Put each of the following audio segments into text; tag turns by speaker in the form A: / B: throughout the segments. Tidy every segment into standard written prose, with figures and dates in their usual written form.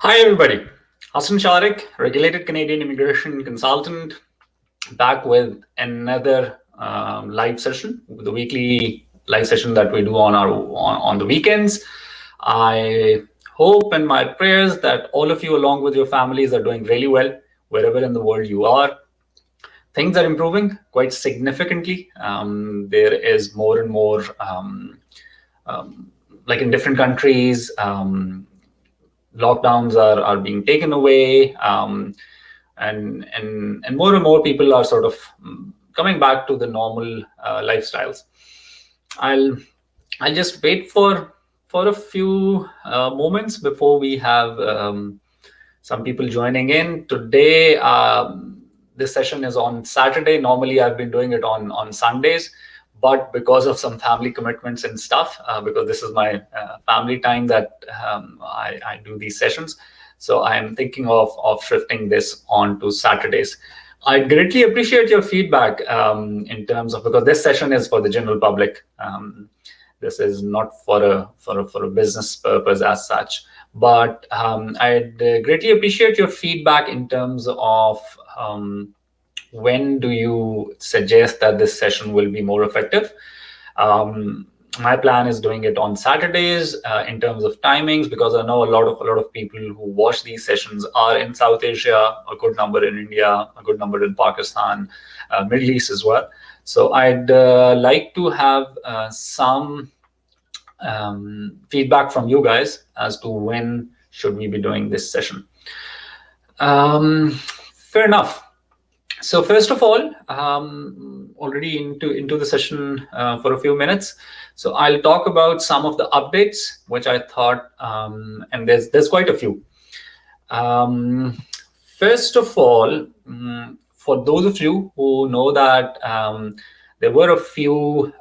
A: Hi, everybody. Hassan Shariq, regulated Canadian immigration consultant, back with another live session, the weekly live session that we do on the weekends. I hope in my prayers that all of you, along with your families, are doing really well wherever in the world you are. Things are improving quite significantly. There is more and more, like in different countries, lockdowns are being taken away, and more and more people are sort of coming back to the normal lifestyles. I'll just wait for a few moments before we have some people joining in today. This session is on Saturday. Normally, I've been doing it on Sundays, but because of some family commitments and stuff, because this is my family time that I do these sessions, so I am thinking of shifting this on to Saturdays. I greatly appreciate your feedback in terms of, because this session is for the general public. This is not for a business purpose as such. But I'd greatly appreciate your feedback in terms of when do you suggest that this session will be more effective. My plan is doing it on Saturdays in terms of timings, because I know a lot of people who watch these sessions are in South Asia, a good number in India, a good number in Pakistan, Middle East as well. So I'd like to have some feedback from you guys as to when should we be doing this session. Fair enough. So first of all, already into the session for a few minutes. So I'll talk about some of the updates, which I thought, and there's quite a few. First of all, for those of you who know that there were a few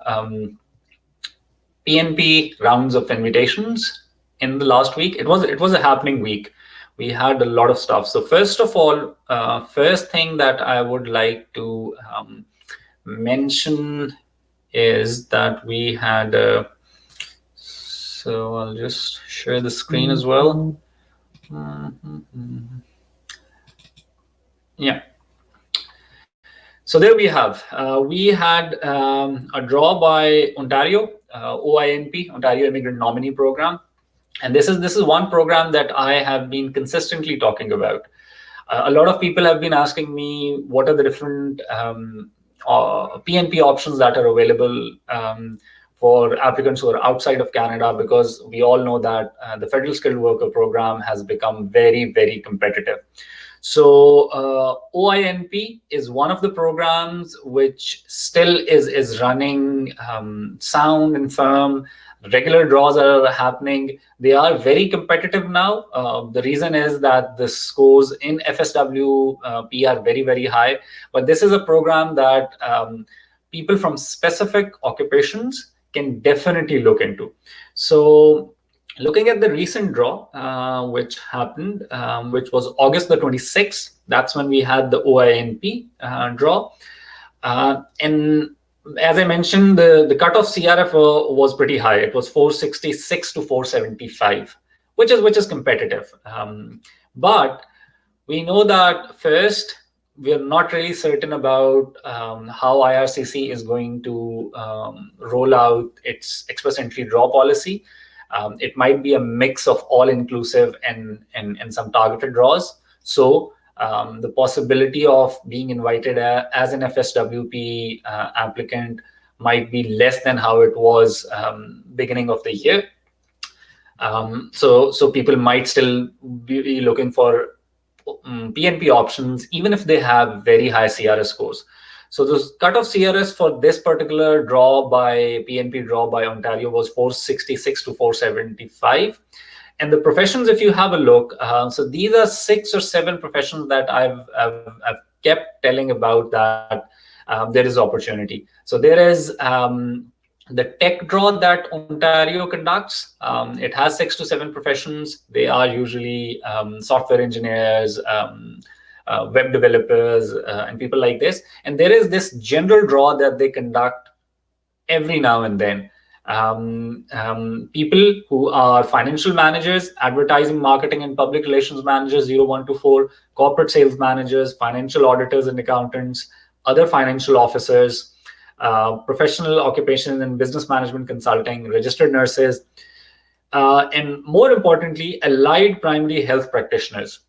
A: Pnp rounds of invitations in the last week. It was a happening week. We had a lot of stuff. So first of all, first thing that I would like to mention is that we had so I'll just share the screen as well. Yeah. So there we have. We had a draw by Ontario, OINP, Ontario Immigrant Nominee Program. And this is one program that I have been consistently talking about. A lot of people have been asking me what are the different Pnp options that are available for applicants who are outside of Canada, because we all know that the Federal Skilled Worker Program has become very, very competitive. So OINP is one of the programs which still is running sound and firm. Regular draws are happening. They are very competitive now. The reason is that the scores in FSWP are very, very high. But this is a program that people from specific occupations can definitely look into. So looking at the recent draw, which happened, which was August the 26th, that's when we had the OINP draw. And as I mentioned, the cutoff CRF was pretty high. It was 466 to 475, which is competitive. But we know that first, we are not really certain about how IRCC is going to roll out its express entry draw policy. It might be a mix of all-inclusive and some targeted draws. So the possibility of being invited as an FSWP applicant might be less than how it was beginning of the year. So people might still be looking for PNP options, even if they have very high CRS scores. So the cutoff CRS for this particular draw by PNP draw by Ontario was 466 to 475. And the professions, if you have a look, so these are 6 or 7 professions that I've kept telling about that there is opportunity. So there is the tech draw that Ontario conducts. It has 6 to 7 professions. They are usually software engineers, web developers, and people like this. And there is this general draw that they conduct every now and then. People who are financial managers, advertising, marketing, and public relations managers 01 to 4, corporate sales managers, financial auditors and accountants, other financial officers, professional occupation and business management consulting, registered nurses, and more importantly, allied primary health practitioners.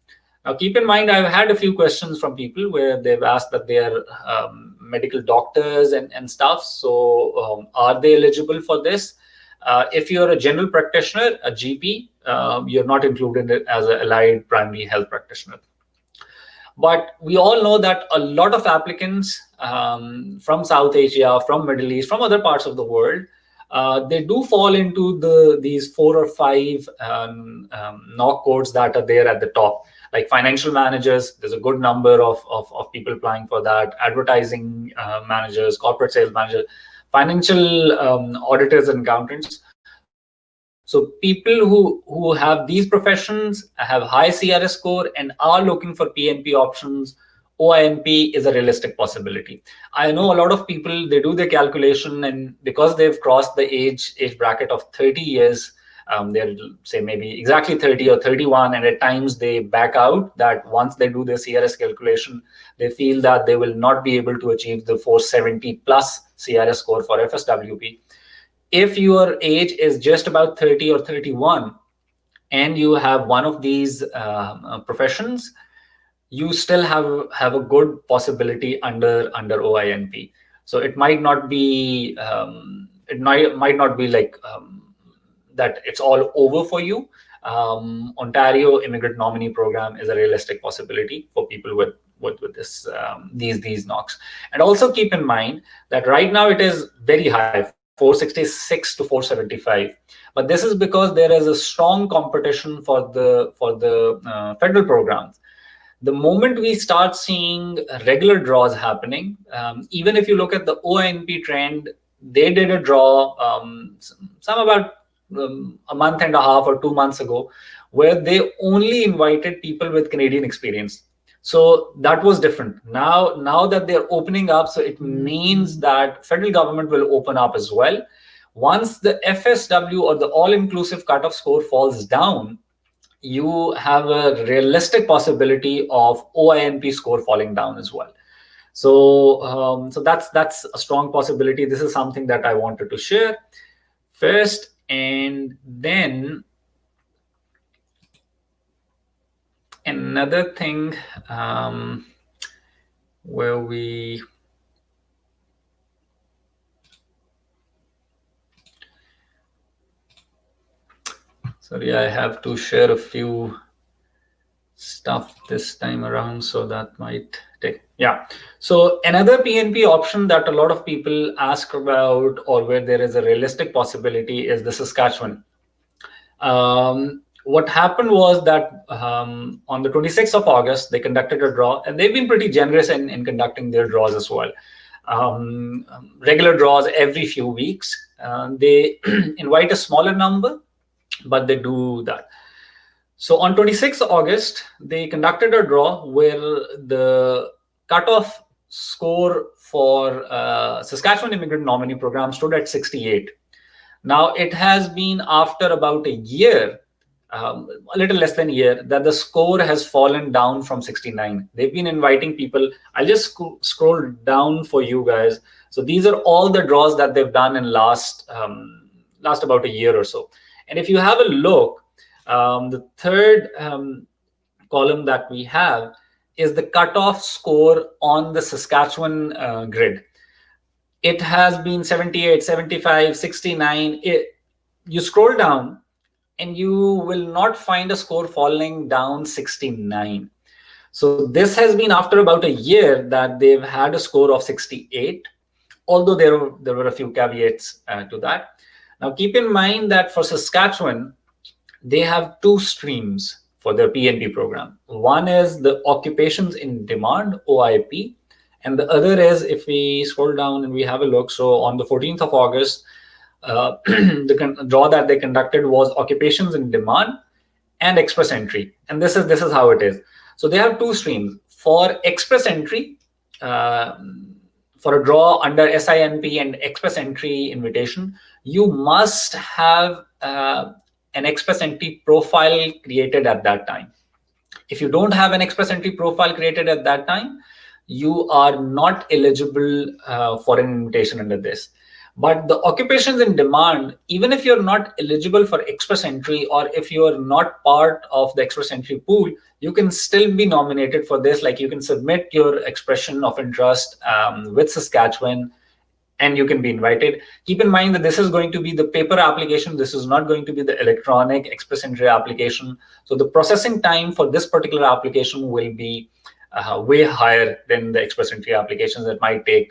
A: Now, keep in mind, I've had a few questions from people where they've asked that they are medical doctors and stuff. So are they eligible for this? If you're a general practitioner, a GP, you're not included as an allied primary health practitioner. But we all know that a lot of applicants from South Asia, from Middle East, from other parts of the world, they do fall into these 4 or 5 knock codes that are there at the top. Like financial managers, there's a good number of people applying for that. Advertising managers, corporate sales managers, financial auditors and accountants. So people who have these professions, have high CRS score, and are looking for PNP options, OINP is a realistic possibility. I know a lot of people, they do their calculation, and because they've crossed the age bracket of 30 years, they're say maybe exactly 30 or 31, and at times they back out that once they do their CRS calculation, they feel that they will not be able to achieve the 470 plus CRS score for FSWP. If your age is just about 30 or 31, and you have one of these professions, you still have a good possibility under OINP. So it might not be might not be like that it's all over for you. Ontario Immigrant Nominee Program is a realistic possibility for people with this these knocks. And also keep in mind that right now it is very high, 466 to 475. But this is because there is a strong competition for the federal programs. The moment we start seeing regular draws happening, even if you look at the OINP trend, they did a draw some about a month and a half or 2 months ago, where they only invited people with Canadian experience. So that was different. Now that they're opening up, so it means that federal government will open up as well. Once the FSW or the all-inclusive cutoff score falls down, you have a realistic possibility of OINP score falling down as well. So so that's a strong possibility. This is something that I wanted to share first, and then another thing where we sorry, I have to share a few stuff this time around, so that might take, yeah. So another PNP option that a lot of people ask about, or where there is a realistic possibility, is the Saskatchewan. What happened was that on the 26th of August, they conducted a draw, and they've been pretty generous in conducting their draws as well. Regular draws every few weeks. They invite a smaller number, but they do that. So on 26th August, they conducted a draw where the cutoff score for Saskatchewan Immigrant Nominee Program stood at 68. Now, it has been after about a year, a little less than a year, that the score has fallen down from 69. They've been inviting people. I'll just scroll down for you guys. So these are all the draws that they've done in last about a year or so. And if you have a look, the third column that we have is the cutoff score on the Saskatchewan grid. It has been 78, 75, 69. You scroll down and you will not find a score falling down 69. So this has been after about a year that they've had a score of 68, although there were a few caveats to that. Now, keep in mind that for Saskatchewan, they have 2 streams for their PNP program. One is the occupations in demand, OIP, and the other is, if we scroll down and we have a look, so on the 14th of August, the draw that they conducted was occupations in demand and express entry. And this is how it is. So they have 2 streams. For express entry, for for a draw under SINP and express entry invitation, you must have an express entry profile created at that time. If you don't have an express entry profile created at that time, you are not eligible for an invitation under this. But the occupations in demand, even if you're not eligible for express entry, or if you're not part of the express entry pool, you can still be nominated for this. Like, you can submit your expression of interest with Saskatchewan, and you can be invited. Keep in mind that this is going to be the paper application. This is not going to be the electronic express entry application. So the processing time for this particular application will be way higher than the express entry applications that might take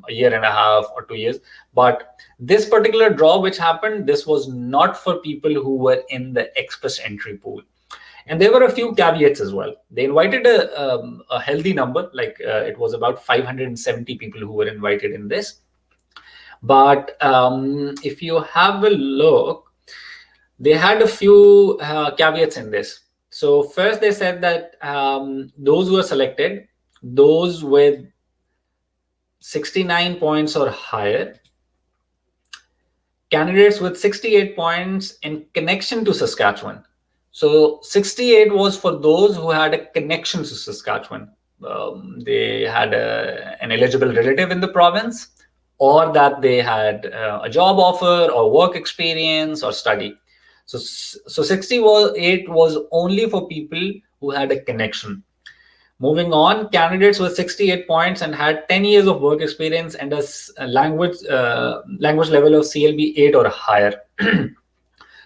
A: a year and a half or 2 years. But this particular draw which happened, this was not for people who were in the express entry pool. And there were a few caveats as well. They invited a healthy number, like it was about 570 people who were invited in this. But if you have a look, they had a few caveats in this. So first, they said that those who are selected, those with 69 points or higher, candidates with 68 points in connection to Saskatchewan. So 68 was for those who had a connection to Saskatchewan. They had an eligible relative in the province, or that they had a job offer or work experience or study. So 68 was only for people who had a connection. Moving on, candidates with 68 points and had 10 years of work experience and a language level of CLB 8 or higher.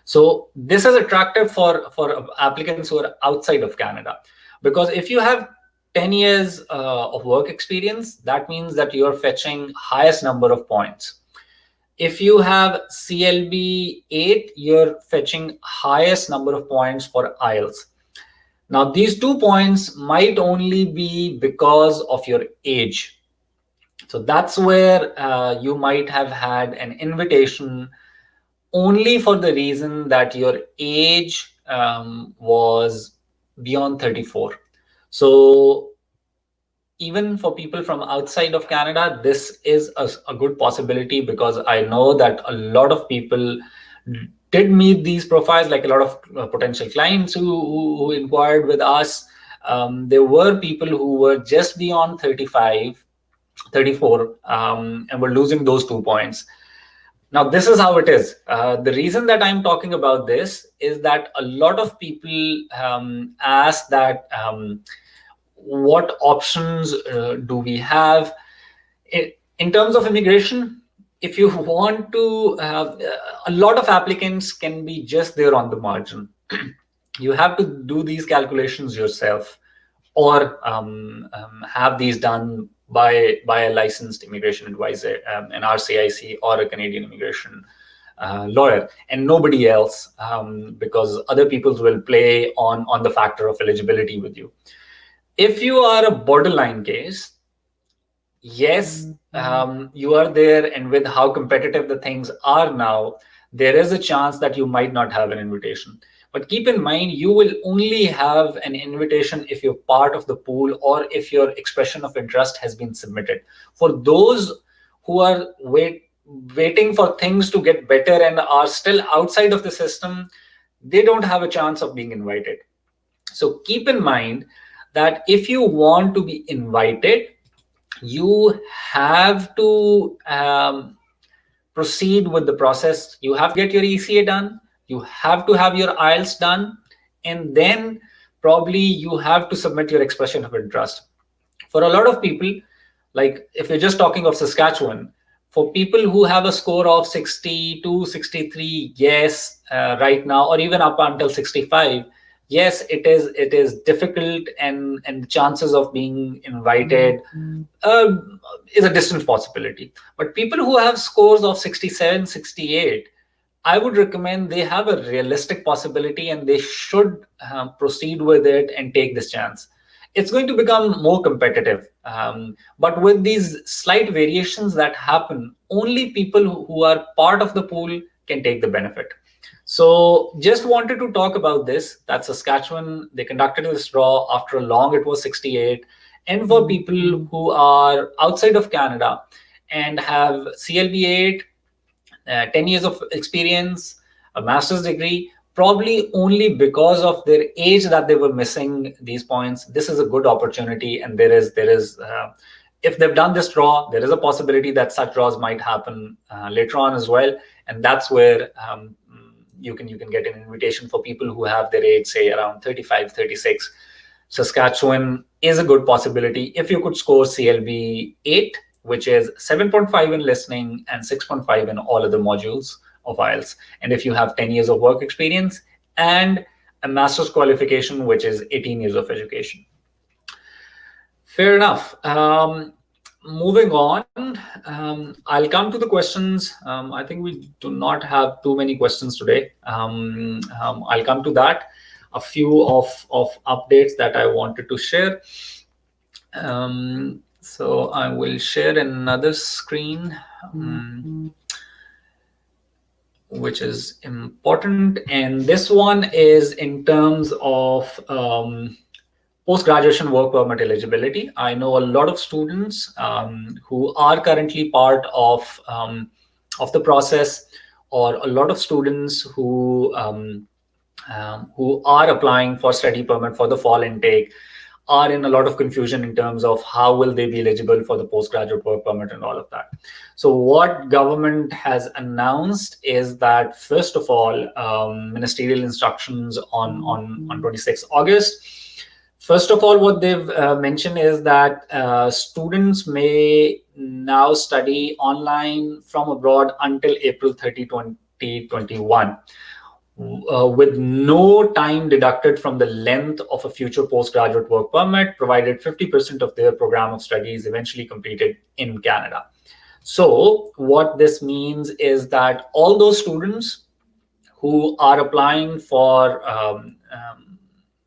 A: So this is attractive for applicants who are outside of Canada, because if you have 10 years of work experience, that means that you're fetching highest number of points. If you have CLB 8, you're fetching highest number of points for IELTS. Now, these 2 points might only be because of your age. So that's where you might have had an invitation only for the reason that your age was beyond 34. So even for people from outside of Canada, this is a good possibility, because I know that a lot of people did meet these profiles, like a lot of potential clients who inquired with us. There were people who were just beyond 35, 34, and were losing those 2 points. Now, this is how it is. The reason that I'm talking about this is that a lot of people ask that what options do we have in terms of immigration. If you want to, a lot of applicants can be just there on the margin. You have to do these calculations yourself, or have these done by a licensed immigration advisor, an RCIC or a Canadian immigration lawyer, and nobody else, because other people will play on the factor of eligibility with you. If you are a borderline case, yes, you are there, and with how competitive the things are now, there is a chance that you might not have an invitation. But keep in mind, you will only have an invitation if you're part of the pool, or if your expression of interest has been submitted. For those who are waiting for things to get better and are still outside of the system, they don't have a chance of being invited. So keep in mind that if you want to be invited, you have to proceed with the process. You have to get your ECA done. You have to have your IELTS done, and then probably you have to submit your expression of interest. For a lot of people, like if you're just talking of Saskatchewan, for people who have a score of 62, 63, yes, right now, or even up until 65, yes, it is difficult, and the chances of being invited is a distant possibility. But people who have scores of 67, 68, I would recommend they have a realistic possibility, and they should proceed with it and take this chance. It's going to become more competitive. But with these slight variations that happen, only people who are part of the pool can take the benefit. So just wanted to talk about this, that Saskatchewan, they conducted this draw. After long, it was 68. and for people who are outside of Canada and have CLB 8, 10 years of experience, a master's degree, probably only because of their age that they were missing these points. This is a good opportunity, and there is if they've done this draw, there is a possibility that such draws might happen later on as well, and that's where you can get an invitation for people who have their age, say around 35, 36. Saskatchewan is a good possibility if you could score CLB 8, which is 7.5 in listening and 6.5 in all other modules of IELTS. And if you have 10 years of work experience and a master's qualification, which is 18 years of education. Fair enough. Moving on, I'll come to the questions. I think we do not have too many questions today. I'll come to that. A few of updates that I wanted to share. So I will share another screen, which is important. And this one is in terms of post-graduation work permit eligibility. I know a lot of students who are currently part of the process, or a lot of students who are applying for study permit for the fall intake are in a lot of confusion in terms of how will they be eligible for the postgraduate work permit and all of that. So what government has announced is that, first of all, ministerial instructions on 26 August. First of all, what they've mentioned is that students may now study online from abroad until April 30, 2021. With no time deducted from the length of a future postgraduate work permit, provided 50% of their program of study is eventually completed in Canada. So what this means is that all those students who are applying for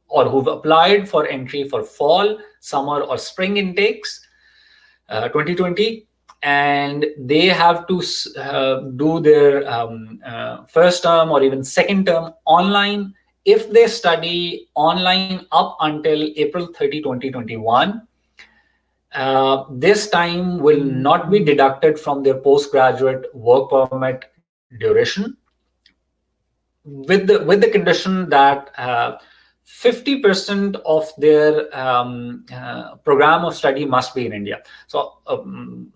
A: or who've applied for entry for fall, summer, or spring intakes 2020, and they have to do their first term or even second term online. If they study online up until April 30, 2021, this time will not be deducted from their postgraduate work permit duration, with the condition that 50% of their program of study must be in India. So,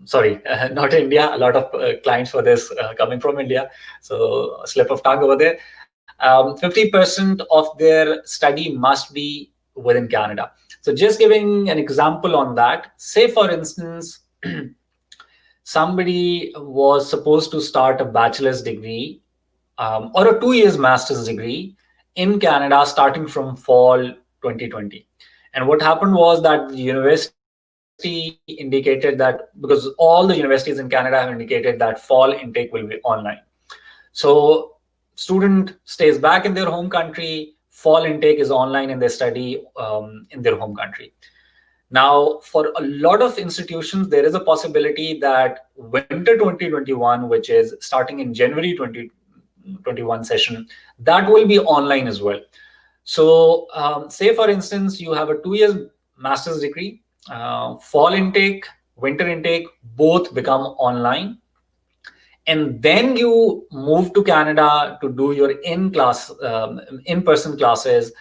A: sorry, not India. A lot of clients for this coming from India. So, a slip of tongue over there. 50% of their study must be within Canada. So, just giving an example on that. Say, for instance, somebody was supposed to start a bachelor's degree or a 2 years master's degree in Canada starting from fall 2020. And what happened was that the university indicated that, because all the universities in Canada have indicated that fall intake will be online. So student stays back in their home country, fall intake is online, and they study in their home country. Now, for a lot of institutions, there is a possibility that winter 2021, which is starting in January 2021 session, that will be online as well. So say, for instance, you have a 2 years master's degree, fall intake, winter intake, both become online. And then you move to Canada to do your in-person classes,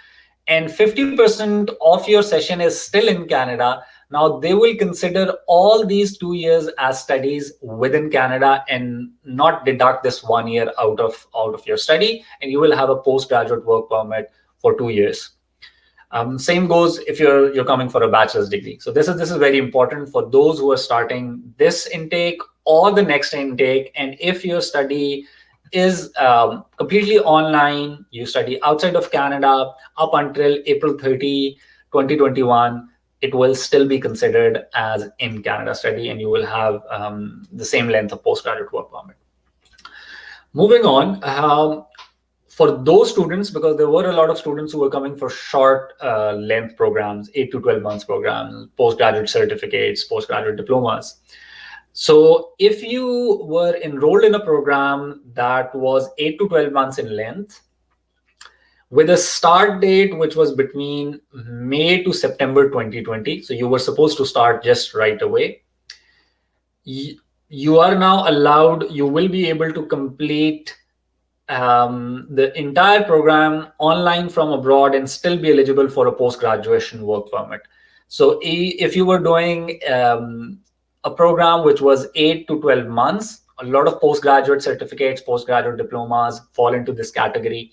A: and 50% of your session is still in Canada. Now they will consider all these 2 years as studies within Canada and not deduct this 1 year out of your study, and you will have a postgraduate work permit for 2 years. Same goes if you're coming for a bachelor's degree. So this is very important for those who are starting this intake or the next intake. And if your study is completely online, you study outside of Canada up until April 30, 2021, it will still be considered as in Canada study, and you will have the same length of postgraduate work permit. Moving on, for those students, because there were a lot of students who were coming for short length programs, 8 to 12 months programs, postgraduate certificates, postgraduate diplomas. So if you were enrolled in a program that was 8 to 12 months in length, with a start date which was between May to September 2020. So you were supposed to start just right away. You are now allowed, you will be able to complete the entire program online from abroad and still be eligible for a post-graduation work permit. So if you were doing a program which was 8 to 12 months, a lot of postgraduate certificates, postgraduate diplomas fall into this category.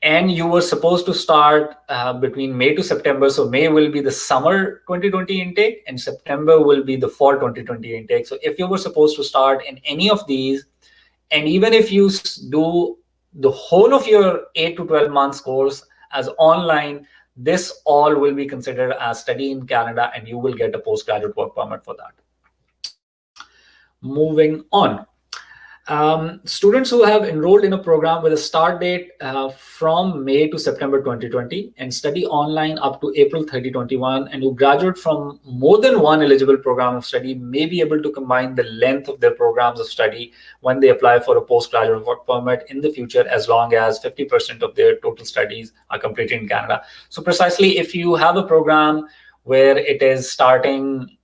A: And you were supposed to start between May to September. So May will be the summer 2020 intake and September will be the fall 2020 intake. So if you were supposed to start in any of these, and even if you do the whole of your 8 to 12 months course as online, this all will be considered as study in Canada and you will get a postgraduate work permit for that. Moving on. Students who have enrolled in a program with a start date from May to September 2020 and study online up to April 30, 2021, and who graduate from more than one eligible program of study may be able to combine the length of their programs of study when they apply for a postgraduate work permit in the future, as long as 50% of their total studies are completed in Canada. So precisely, if you have a program where it is starting,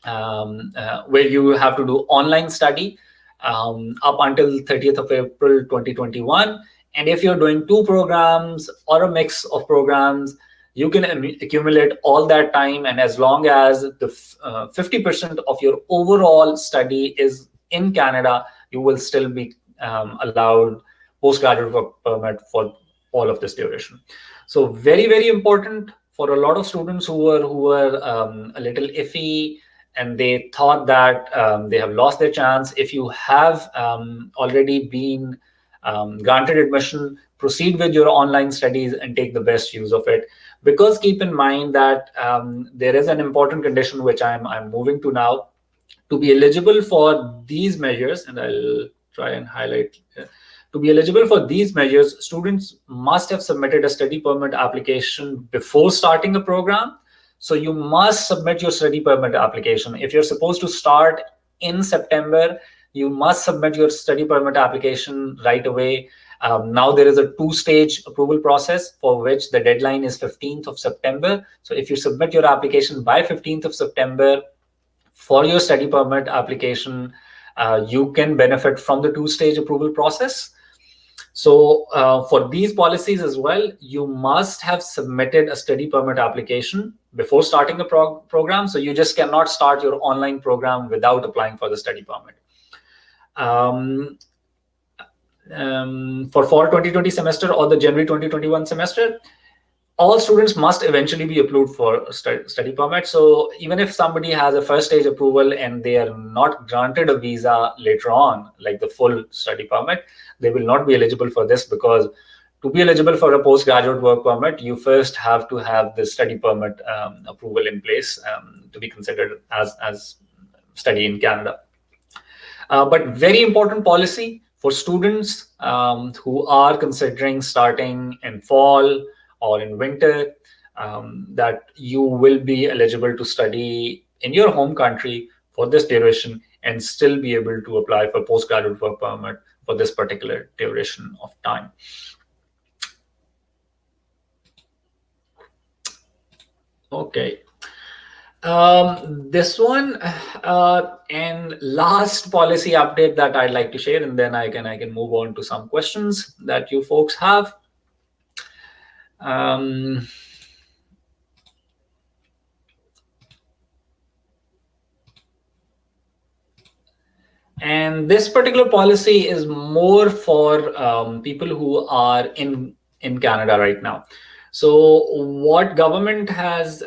A: where you have to do online study, up until 30th of April 2021. And if you're doing two programs or a mix of programs, you can accumulate all that time. And as long as the 50% of your overall study is in Canada, you will still be allowed postgraduate work permit for all of this duration. So very, very important for a lot of students who were a little iffy, and they thought that they have lost their chance. If you have already been granted admission, proceed with your online studies and take the best use of it. Because keep in mind that there is an important condition which I'm moving to now. To be eligible for these measures, and I'll try and highlight. To be eligible for these measures, students must have submitted a study permit application before starting the program. So you must submit your study permit application. If you're supposed to start in September, you must submit your study permit application right away. Now there is a two-stage approval process for which the deadline is 15th of September. So if you submit your application by 15th of September for your study permit application, you can benefit from the two-stage approval process. So for these policies as well, you must have submitted a study permit application before starting the program. So you just cannot start your online program without applying for the study permit. For fall 2020 semester or the January 2021 semester, all students must eventually be approved for a study permit. So even if somebody has a first stage approval and they are not granted a visa later on, like the full study permit, they will not be eligible for this, because to be eligible for a postgraduate work permit, you first have to have the study permit approval in place to be considered as study in Canada. But very important policy for students who are considering starting in fall or in winter, that you will be eligible to study in your home country for this duration and still be able to apply for postgraduate work permit for this particular duration of time. Okay. This one and last policy update that I'd like to share, and then I can move on to some questions that you folks have. And this particular policy is more for people who are in Canada right now. So what government has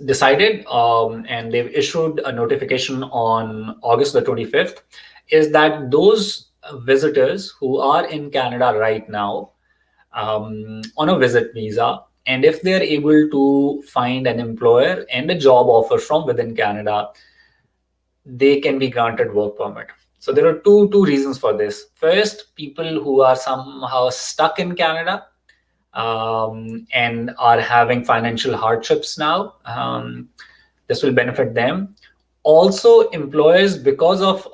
A: decided, and they've issued a notification on August the 25th, is that those visitors who are in Canada right now on a visit visa, and if they're able to find an employer and a job offer from within Canada, they can be granted work permit. So there are two reasons for this. First, people who are somehow stuck in Canada and are having financial hardships now, this will benefit them. Also, employers, because of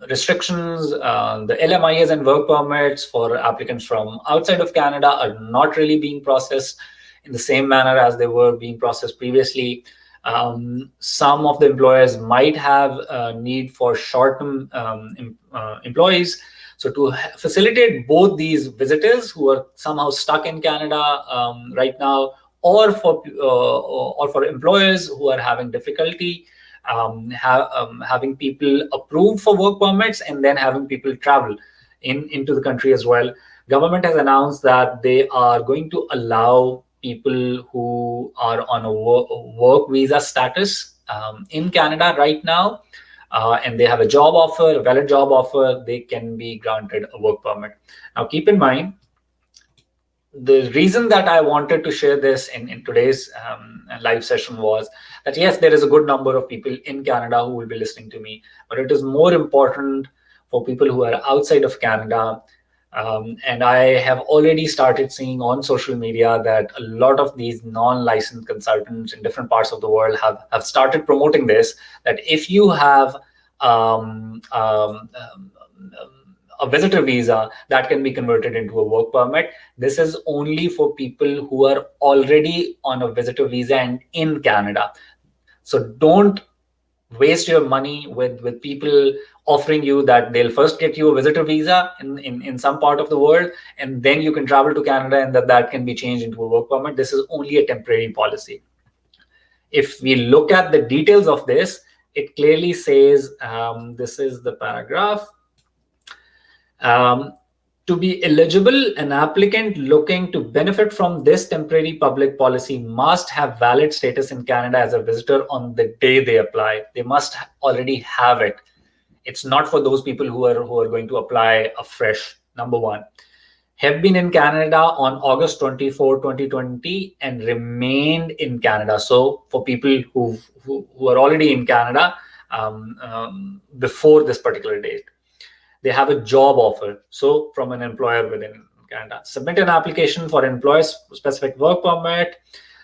A: restrictions. The LMIAs and work permits for applicants from outside of Canada are not really being processed in the same manner as they were being processed previously. Some of the employers might have a need for short-term employees. So to facilitate both these visitors who are somehow stuck in Canada right now, or for employers who are having difficulty having people approved for work permits and then having people travel into the country as well, government has announced that they are going to allow people who are on a work visa status in Canada right now, and they have a job offer, a valid job offer, they can be granted a work permit. Now, keep in mind, the reason that I wanted to share this in today's live session was that, yes, there is a good number of people in Canada who will be listening to me, but it is more important for people who are outside of Canada. And I have already started seeing on social media that a lot of these non-licensed consultants in different parts of the world have started promoting this, that if you have a visitor visa, that can be converted into a work permit. This is only for people who are already on a visitor visa and in Canada. So don't waste your money with people offering you that they'll first get you a visitor visa in some part of the world, and then you can travel to Canada and that can be changed into a work permit. This is only a temporary policy. If we look at the details of this, it clearly says, this is the paragraph. To be eligible, an applicant looking to benefit from this temporary public policy must have valid status in Canada as a visitor on the day they apply. They must already have it. It's not for those people who are going to apply afresh. Number one, have been in Canada on August 24, 2020 and remained in Canada. So for people who are already in Canada before this particular date, they have a job offer, so from an employer within Canada. Submit an application for employer-specific work permit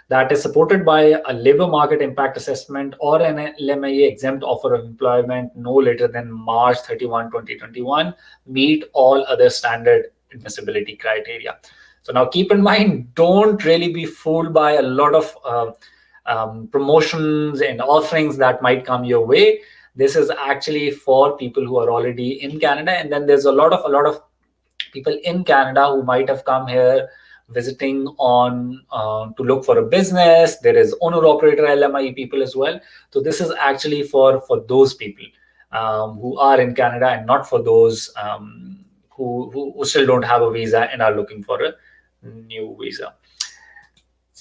A: that is supported by a labor market impact assessment or an LMIA exempt offer of employment no later than March 31, 2021. Meet all other standard admissibility criteria. So now keep in mind, don't really be fooled by a lot of promotions and offerings that might come your way. This is actually for people who are already in Canada, and then there's a lot of people in Canada who might have come here visiting on to look for a business. There is owner-operator LMIE people as well. So this is actually for those people who are in Canada, and not for those who still don't have a visa and are looking for a new visa.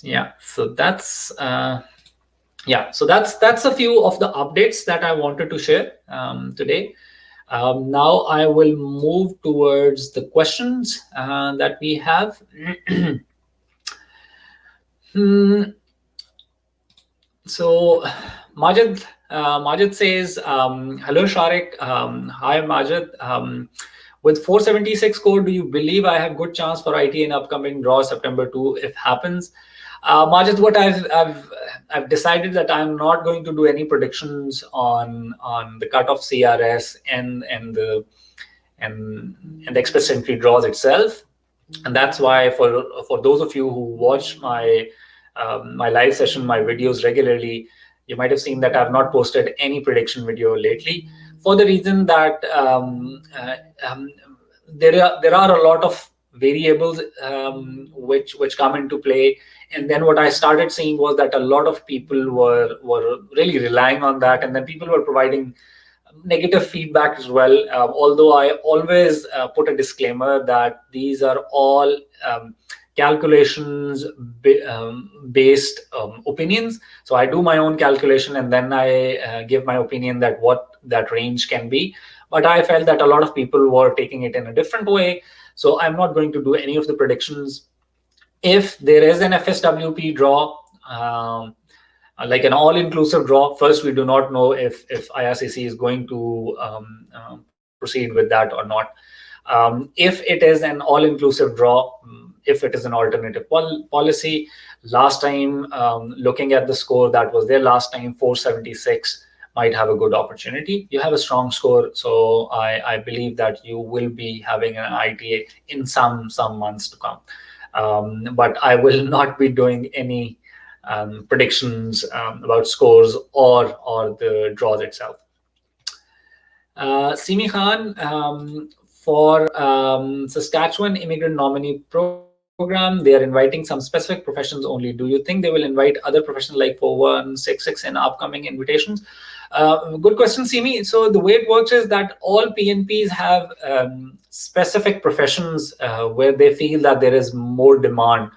A: Yeah, so that's. So that's a few of the updates that I wanted to share today. Now I will move towards the questions that we have. So Majid says, hello Shariq. Hi Majid. With 476 code, do you believe I have good chance for IT in upcoming draw September 2 if happens? Majid, what I've decided that I'm not going to do any predictions on the cutoff CRS and the express entry draws itself, and that's why for those of you who watch my my live session, my videos regularly, you might have seen that I've not posted any prediction video lately, for the reason that there are a lot of variables which come into play. And then what I started seeing was that a lot of people were really relying on that, and then people were providing negative feedback as well. Although I always put a disclaimer that these are all calculations based opinions. So I do my own calculation and then I give my opinion that what that range can be. But I felt that a lot of people were taking it in a different way. So I'm not going to do any of the predictions. If there is an FSWP draw, like an all-inclusive draw, first, we do not know if IRCC is going to proceed with that or not. If it is an all-inclusive draw, if it is an alternative policy, last time, looking at the score that was there last time, 476 might have a good opportunity. You have a strong score, so I believe that you will be having an ITA in some months to come. But I will not be doing any predictions about scores or the draws itself. Simi Khan, for Saskatchewan Immigrant Nominee Program, they are inviting some specific professions only. Do you think they will invite other professions like 4166 in upcoming invitations? Good question, Simi. So the way it works is that all PNPs have specific professions where they feel that there is more demand,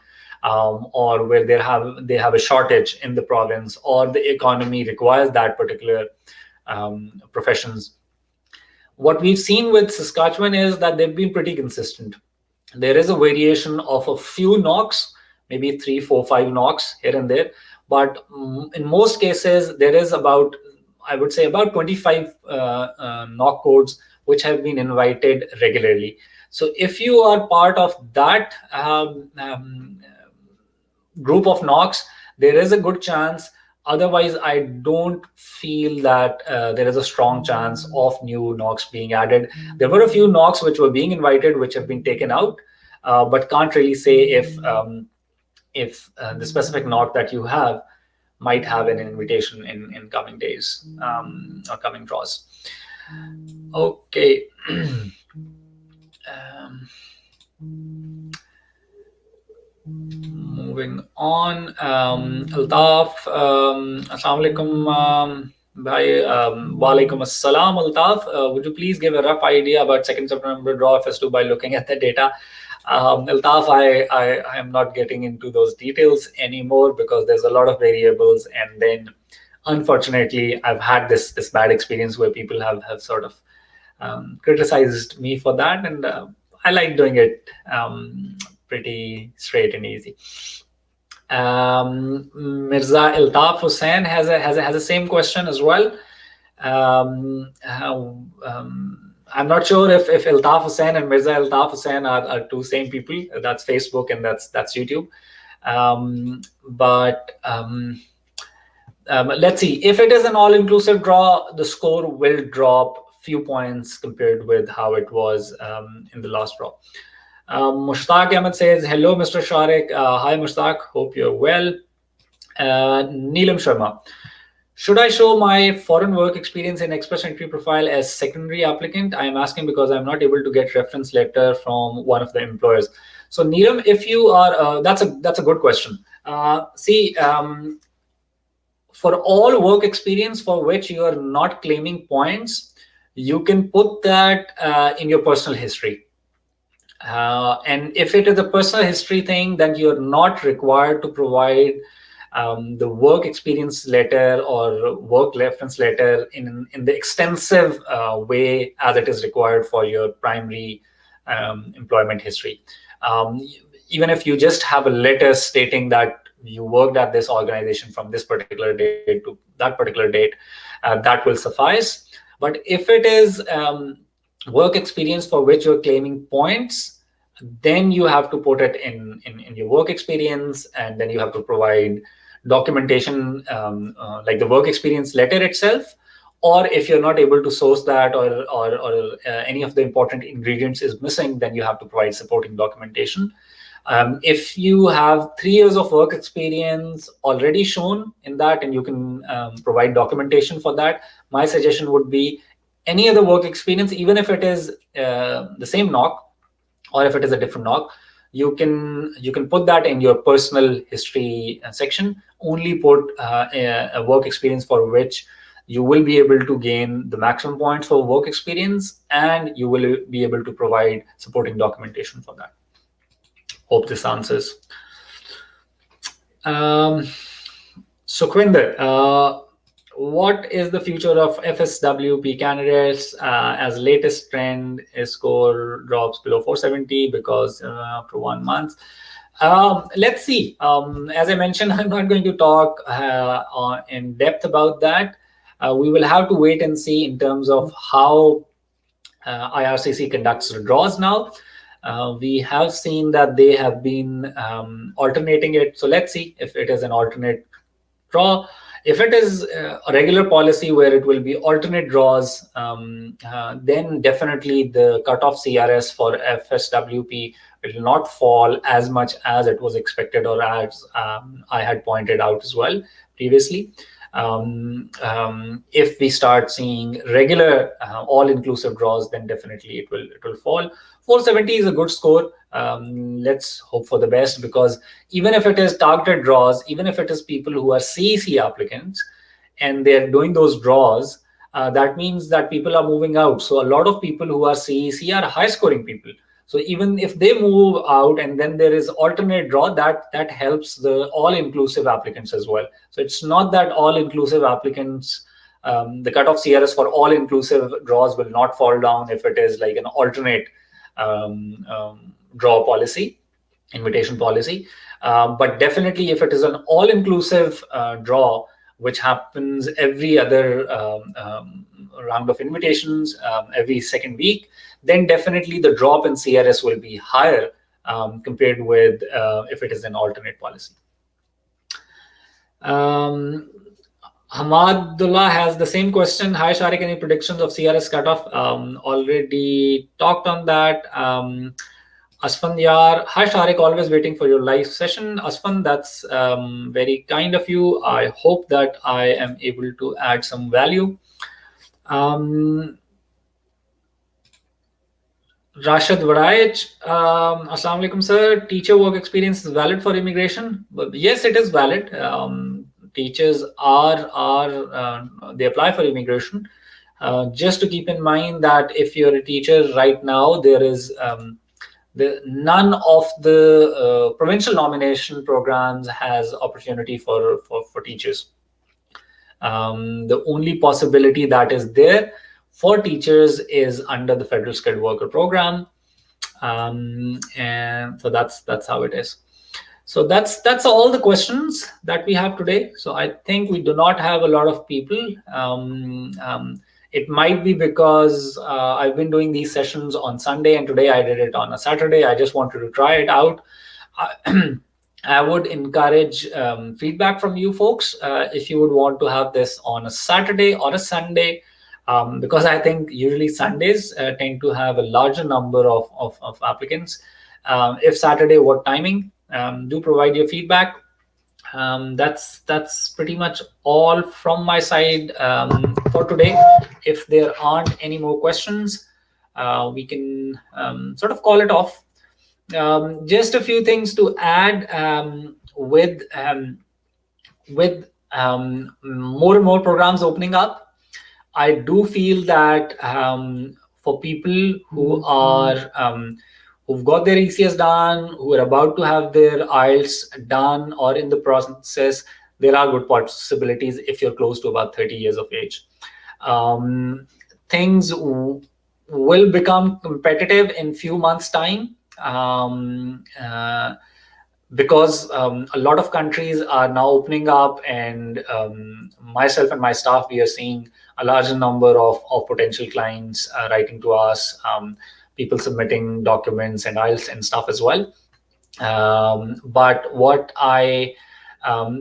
A: or where they have a shortage in the province, or the economy requires that particular professions. What we've seen with Saskatchewan is that they've been pretty consistent. There is a variation of a few knocks, maybe 3, 4, 5 knocks here and there, but in most cases there is about, I would say, about 25 knock codes which have been invited regularly. So if you are part of that group of knocks, there is a good chance. Otherwise, I don't feel that there is a strong chance of new knocks being added. There were a few knocks which were being invited, which have been taken out, but can't really say if the specific knock that you have might have an invitation in coming days or coming draws. Okay. Moving on, Altaf, Assalamu alaikum, walaikum assalam, Altaf. Would you please give a rough idea about 2nd September draw FS2 by looking at the data? Altaf, I am not getting into those details anymore because there's a lot of variables, and then unfortunately I've had this bad experience where people have sort of criticized me for that, and I like doing it pretty straight and easy. Mirza Altaf Hussain has a same question as well. I'm not sure if Altaf Hussain and Mirza Altaf Hussain are two same people. That's Facebook and that's YouTube. But let's see. If it is an all-inclusive draw, the score will drop few points compared with how it was in the last draw. Mushtaq Ahmed says, hello, Mr. Shariq. Hi, Mushtaq. Hope you're well. Neelam Sharma. Should I show my foreign work experience in Express Entry profile as secondary applicant? I am asking because I'm not able to get reference letter from one of the employers. So Neelam, if you are, that's a good question. For all work experience for which you are not claiming points, you can put that in your personal history. And if it is a personal history thing, then you're not required to provide the work experience letter or work reference letter in the extensive way as it is required for your primary employment history. Even if you just have a letter stating that you worked at this organization from this particular date to that particular date, that will suffice. But if it is work experience for which you're claiming points, then you have to put it in your work experience, and then you have to provide documentation like the work experience letter itself, or if you're not able to source that or any of the important ingredients is missing, then you have to provide supporting documentation. If you have 3 years of work experience already shown in that, and you can provide documentation for that, my suggestion would be any other work experience, even if it is the same knock or if it is a different knock, you can put that in your personal history section. Only put a work experience for which you will be able to gain the maximum points for work experience, and you will be able to provide supporting documentation for that. Hope this answers. Sukhwinder, what is the future of FSWP candidates as latest trend is score drops below 470 because after 1 month? Let's see. As I mentioned, I'm not going to talk in depth about that. We will have to wait and see in terms of how IRCC conducts the draws now. We have seen that they have been alternating it. So let's see if it is an alternate draw. If it is a regular policy where it will be alternate draws, then definitely the cutoff CRS for Fswp will not fall as much as it was expected, or as I had pointed out as well previously. If we start seeing regular all-inclusive draws, then definitely it will fall. 470 is a good score. Let's hope for the best, because even if it is targeted draws, even if it is people who are CEC applicants and they're doing those draws, that means that people are moving out. So a lot of people who are CEC are high-scoring people. So even if they move out and then there is alternate draw, that helps the all-inclusive applicants as well. So it's not that all-inclusive applicants, the cutoff CRS for all-inclusive draws will not fall down if it is like an alternate draw policy, invitation policy. But definitely if it is an all-inclusive draw, which happens every other round of invitations, every second week, then definitely the drop in CRS will be higher compared with if it is an alternate policy. Hamadullah has the same question. Hi, Shariq, any predictions of CRS cutoff? Already talked on that. Asfan Yar, hi Shariq, always waiting for your live session. Asfan, that's very kind of you. I hope that I am able to add some value. Rashid Vadaich, Assalamu alaikum, sir. Teacher work experience is valid for immigration? Yes, it is valid. Teachers they apply for immigration. Just to keep in mind that if you're a teacher right now, there is none of the provincial nomination programs has opportunity for teachers. The only possibility that is there for teachers is under the Federal Skilled Worker Program, and so that's how it is. So that's all the questions that we have today. So I think we do not have a lot of people. It might be because I've been doing these sessions on Sunday and today I did it on a Saturday. I just wanted to try it out. I would encourage feedback from you folks if you would want to have this on a Saturday or a Sunday, because I think usually Sundays tend to have a larger number of applicants. If Saturday, what timing? Do provide your feedback. That's pretty much all from my side for today. If there aren't any more questions, we can sort of call it off. Just a few things to add. With more and more programs opening up, I do feel that for people who are who've got their ECS done, who are about to have their IELTS done or in the process, there are good possibilities if you're close to about 30 years of age. Things will become competitive in few months' time because a lot of countries are now opening up, and myself and my staff, we are seeing a larger number of potential clients writing to us, people submitting documents and IELTS and stuff as well. But what I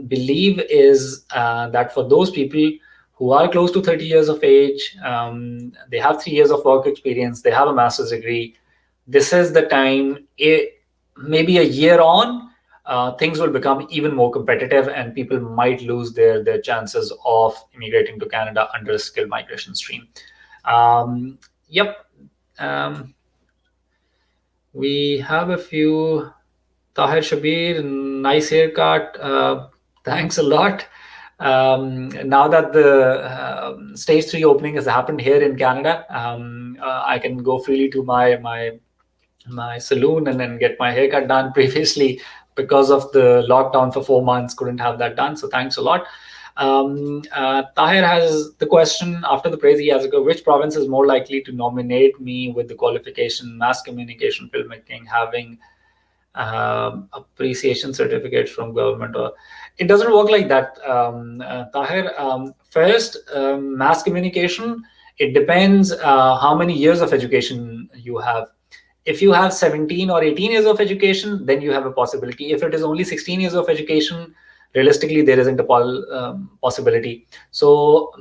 A: believe is that for those people who are close to 30 years of age, they have 3 years of work experience, they have a master's degree, this is the time, maybe a year on, things will become even more competitive and people might lose their chances of immigrating to Canada under a skilled migration stream. We have a few. Tahir Shabir, nice haircut. Thanks a lot. Now that the stage 3 opening has happened here in Canada, I can go freely to my saloon and then get my haircut done. Previously, because of the lockdown for 4 months, couldn't have that done. So thanks a lot. Tahir has the question, after the praise he has, which province is more likely to nominate me with the qualification, mass communication, filmmaking, having appreciation certificates from government? Or it doesn't work like that, Tahir. First, mass communication, it depends how many years of education you have. If you have 17 or 18 years of education, then you have a possibility. If it is only 16 years of education, realistically there isn't a possibility. So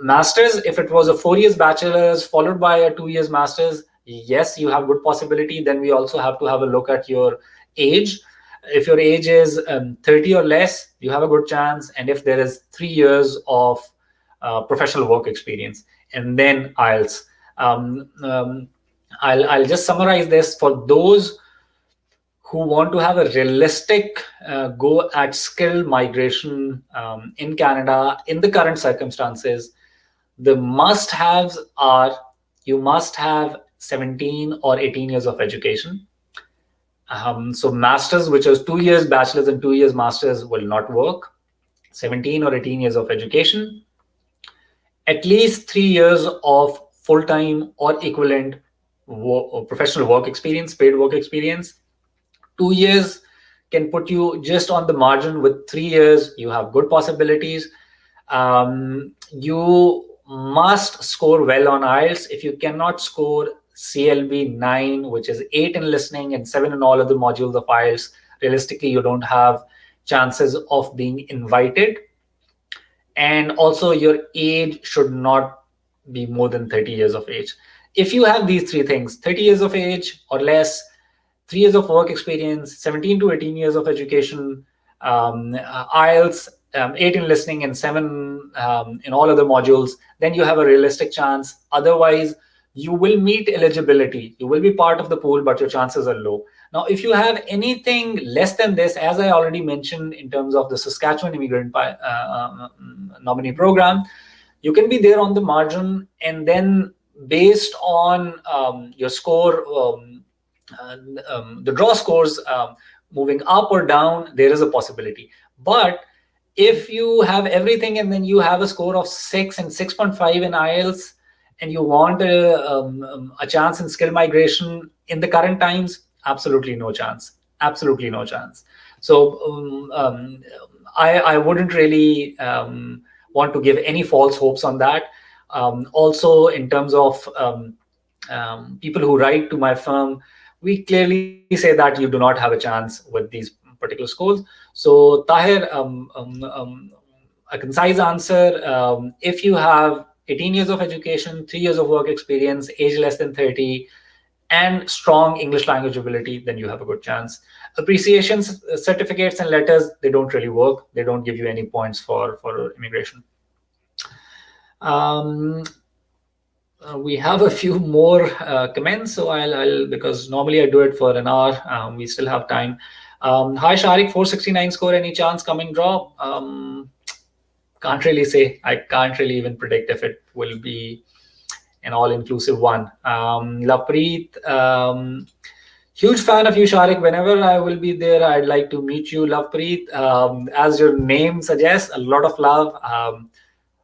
A: masters, if it was a 4 years bachelor's followed by a 2 years masters, yes, you have good possibility. Then we also have to have a look at your age. If your age is 30 or less, you have a good chance. And if there is 3 years of professional work experience, and then IELTS. I'll just summarize this for those who want to have a realistic go at skill migration in Canada in the current circumstances. The must-haves are you must have 17 or 18 years of education. So masters, which is 2 years bachelor's and 2 years masters, will not work. 17 or 18 years of education. At least 3 years of full-time or equivalent professional work experience, paid work experience. 2 years can put you just on the margin. With 3 years, you have good possibilities. You must score well on IELTS. If you cannot score CLB 9, which is 8 in listening and 7 in all other modules of IELTS, realistically, you don't have chances of being invited. And also your age should not be more than 30 years of age. If you have these three things, 30 years of age or less, 3 years of work experience, 17 to 18 years of education, IELTS, 8 in listening and 7 in all other modules, then you have a realistic chance. Otherwise, you will meet eligibility. You will be part of the pool, but your chances are low. Now, if you have anything less than this, as I already mentioned in terms of the Saskatchewan Immigrant Nominee Program, you can be there on the margin, and then based on your score, the draw scores moving up or down, there is a possibility. But if you have everything and then you have a score of 6 and 6.5 in IELTS, and you want a chance in skill migration in the current times, absolutely no chance. Absolutely no chance. So I wouldn't really want to give any false hopes on that. Also, in terms of people who write to my firm, we clearly say that you do not have a chance with these particular scores. So Tahir, a concise answer, if you have 18 years of education, 3 years of work experience, age less than 30, and strong English language ability, then you have a good chance. Appreciation certificates and letters, they don't really work. They don't give you any points for immigration. We have a few more comments, so I'll because normally I do it for an hour. We still have time. Hi Shariq, 469 score, any chance coming draw? Can't really say. I can't really even predict if it will be an all-inclusive one. Lapreet, huge fan of you, Shariq. Whenever I will be there, I'd like to meet you, Lapreet. As your name suggests, a lot of love.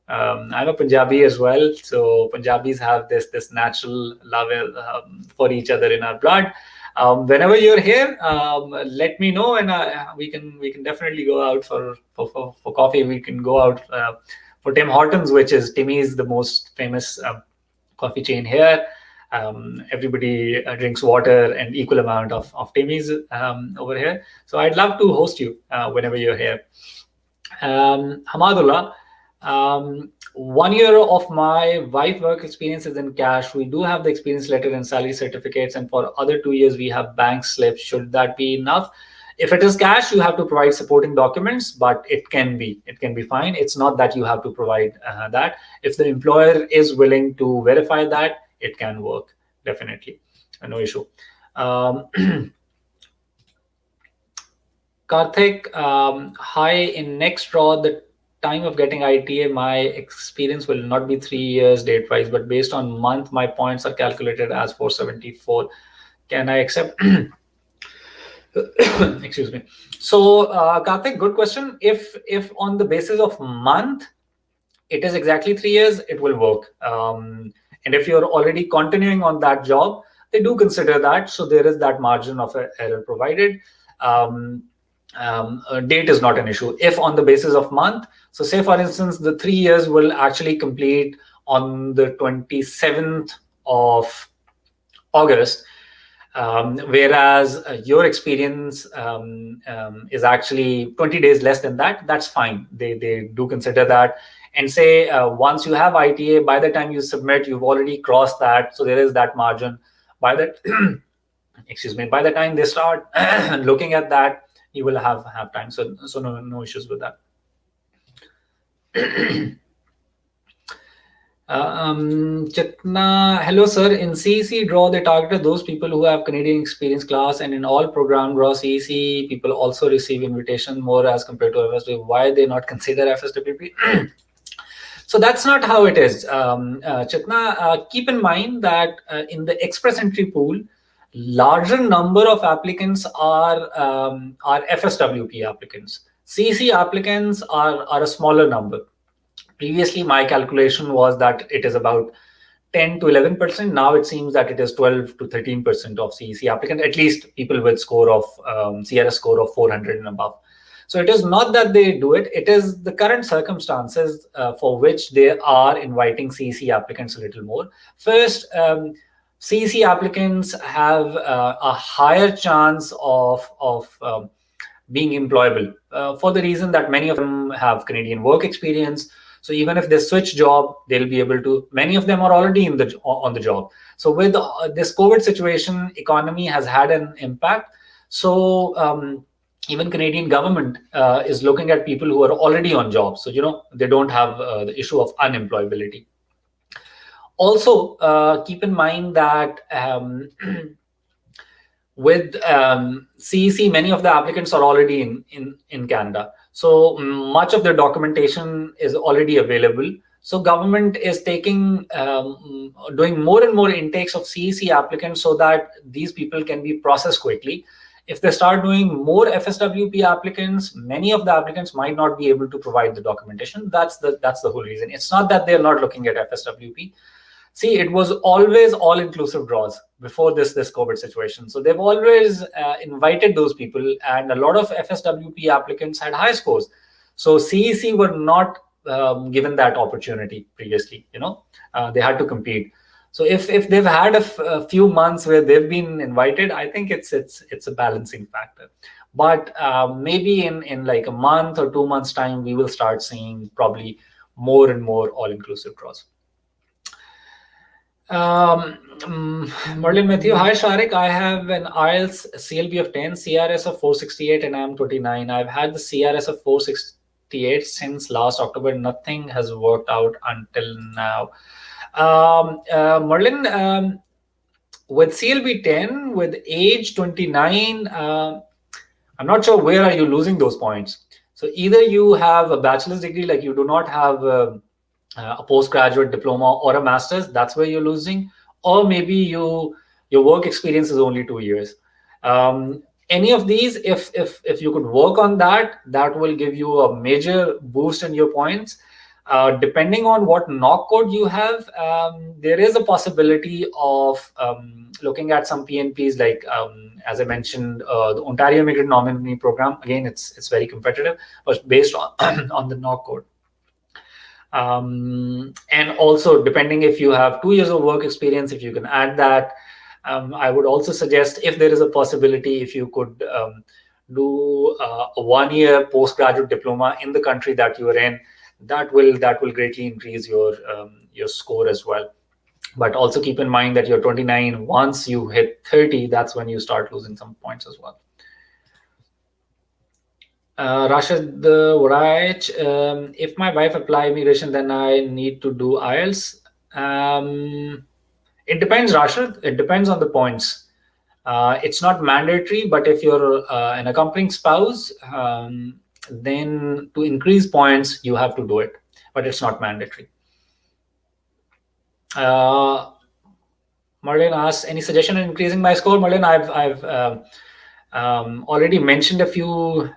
A: I'm a Punjabi as well, so Punjabis have this natural love for each other in our blood. Whenever you're here, let me know, and we can definitely go out for coffee. We can go out for Tim Hortons, which is Timmy's, the most famous coffee chain here. Everybody drinks water and equal amount of Timmy's over here. So I'd love to host you whenever you're here. Hamadullah. 1 year of my wife work experience is in cash. We do have the experience letter and salary certificates, and for other 2 years we have bank slips. Should that be enough? If it is cash, you have to provide supporting documents, but it can be fine. It's not that you have to provide that. If the employer is willing to verify that, it can work, definitely, no issue. Karthik, hi, in next draw, the time of getting ITA, my experience will not be 3 years date-wise, but based on month, my points are calculated as 474. Can I accept? Excuse me. So, Karthik, good question. If on the basis of month, it is exactly 3 years, it will work. And if you're already continuing on that job, they do consider that. So there is that margin of error provided. Date is not an issue. If on the basis of month, so say for instance, the 3 years will actually complete on the 27th of August. Whereas your experience is actually 20 days less than that, that's fine. They do consider that. And say once you have ITA, by the time you submit, you've already crossed that. So there is that margin. By the excuse me, by the time they start looking at that, you will have time. So no issues with that. Chitna, hello sir. In CEC draw, they targeted those people who have Canadian experience class, and in all program draw CEC people also receive invitation more as compared to FSWP. Why they not consider FSWP? So that's not how it is. Chitna, keep in mind that in the express entry pool, larger number of applicants are FSWP applicants. CEC applicants are a smaller number. Previously, my calculation was that it is about 10 to 11%. Now it seems that it is 12 to 13% of CEC applicants, at least people with score of CRS score of 400 and above. So it is not that they do it. It is the current circumstances for which they are inviting CEC applicants a little more. First, CEC applicants have a higher chance of being employable for the reason that many of them have Canadian work experience. So even if they switch job, they'll be able to. Many of them are already on the job. So with this COVID situation, economy has had an impact. So even Canadian government is looking at people who are already on jobs. So they don't have the issue of unemployability. Also, keep in mind that with CEC, many of the applicants are already in Canada. So much of their documentation is already available. So government is doing more and more intakes of CEC applicants so that these people can be processed quickly. If they start doing more FSWP applicants, many of the applicants might not be able to provide the documentation. That's the whole reason. It's not that they're not looking at FSWP. See, it was always all-inclusive draws before this COVID situation. So they've always invited those people, and a lot of FSWP applicants had high scores. So CEC were not given that opportunity previously. They had to compete. So if they've had a few months where they've been invited, I think it's a balancing factor. But maybe in like a month or 2 months time, we will start seeing probably more and more all-inclusive draws. Merlin Matthew, hi Shariq, I have an IELTS CLB of 10, CRS of 468, and I'm 29. I've had the CRS of 468 since last October. Nothing has worked out until now. Merlin, with CLB 10, with age 29, I'm not sure where are you losing those points. So either you have a bachelor's degree, like you do not have a postgraduate diploma or a master's, that's where you're losing, or maybe your work experience is only 2 years. Any of these, if you could work on that will give you a major boost in your points. Depending on what knock code you have, there is a possibility of looking at some PNPs, like as I mentioned, the Ontario Immigrant Nominee Program. Again, it's very competitive, but based on the knock code. And also, depending if you have 2 years of work experience, if you can add that. I would also suggest, if there is a possibility, if you could do a 1-year postgraduate diploma in the country that you are in, that will greatly increase your score as well. But also keep in mind that you're 29. Once you hit 30, that's when you start losing some points as well. Rashid Waraich, if my wife apply immigration, then I need to do IELTS. It depends, Rashid. It depends on the points. It's not mandatory, but if you're an accompanying spouse, then to increase points, you have to do it, but it's not mandatory. Marlene asks, any suggestion in increasing my score? Marlene, I've already mentioned a few